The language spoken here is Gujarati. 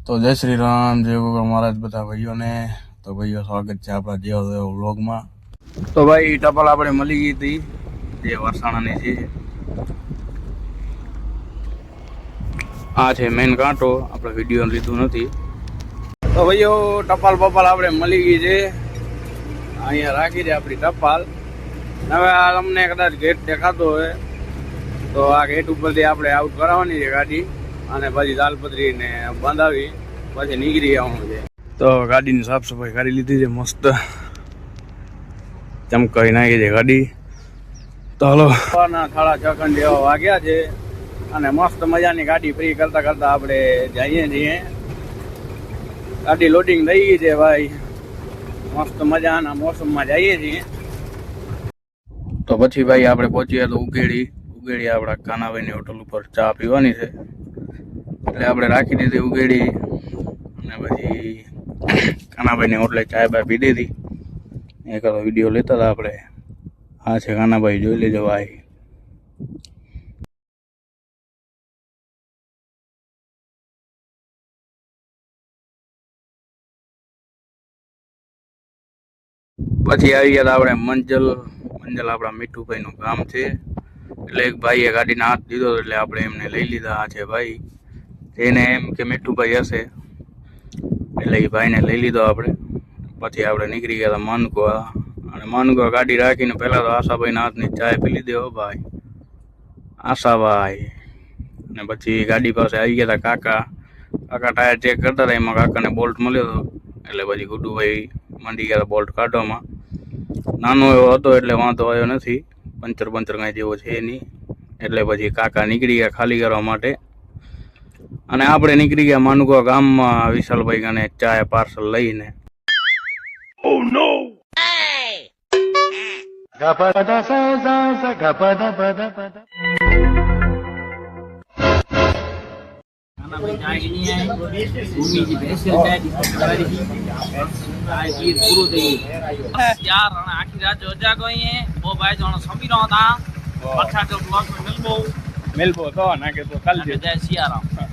તો જય શ્રી રામ, જય ગોગા મહારાજ બધા ભાઈઓને. તો ભાઈઓ સ્વાગત છે આપણા જેવા વ્લોગમાં. તો ભાઈ ટપાલ આપણે મળી ગઈ હતી જે વરસાણાની છે. આ છે મેન કાંટો, આપણે વિડીયો લીધું નથી. તો ભાઈઓ ટપાલ બપાલ આપણે મળી ગઈ છે, અહીંયા રાખી છે આપણી ટપાલ. હવે આ તમને કદાચ ગેટ દેખાતો હોય તો આ ગેટ ઉપરથી આપણે આઉટ કરાવવાની છે ગાડી, અને પછી દાલપત્રીને બાંધાવી પછી નીકળી આવવાનું છે. તો ગાડીની સાફ સફાઈ કરી લીધી છે, મસ્ત ચમકાવી નાખી છે ગાડી. તો હાલો સવારના 6:30 જેવા વાગ્યા છે અને મસ્ત મજાની ગાડી ફ્રી કરતા કરતા આપણે જઈએ છીએ. ગાડી લોડિંગ થઈ ગઈ છે ભાઈ, મસ્ત મજાના મોસમમાં જઈએ છીએ. તો પછી ભાઈ આપણે પહોંચીએ તો ઉગેડી આપણા કાનાભાઈની હોટલ ઉપર ચા પીવાની છે, એટલે આપણે રાખી દીધી ઉગેડી. અને પછી કાનાભાઈની હોટલે ચા બા પી દીધી. એક વિડીયો લેતા હતા આપણે. આ છે કાનાભાઈ, જોઈ લેજો ભાઈ. પછી આવી ગયા આપણે મંજલ આપણા મીઠુભાઈનું ગામ છે. એટલે એક ભાઈએ ગાડીને હાથ દીધો એટલે આપણે એમને લઈ લીધા. આ છે ભાઈ, એને એમ કે મીઠુભાઈ હશે એટલે એ ભાઈને લઈ લીધો આપણે. પછી આપણે નીકળી ગયા હતા માનકુવા, અને માનકુવા ગાડી રાખીને પહેલા તો આશાભાઈના હાથની ચાય પી લીધી. હો ભાઈ આશાભાઈ. અને પછી ગાડી પાસે આવી ગયા હતા કાકા ટાયર ચેક કરતા હતા, એમાં કાકાને બોલ્ટ મળ્યો હતો એટલે પછી ગુડુભાઈ માંડી ગયા બોલ્ટ કાઢવામાં. નાનો એવો હતો એટલે વાંધો આવ્યો નથી, પંચર કાંઈ જેવો છે નહીં. એટલે પછી કાકા નીકળી ગયા ખાલી કરવા માટે, અને આપણે નીકળી ગયા માનુકા ગામમાં વિશાલભાઈ ગાને ચા પાર્સલ લઈને. Oh no! मिलबो तो ना के तो कल जय सिया राम।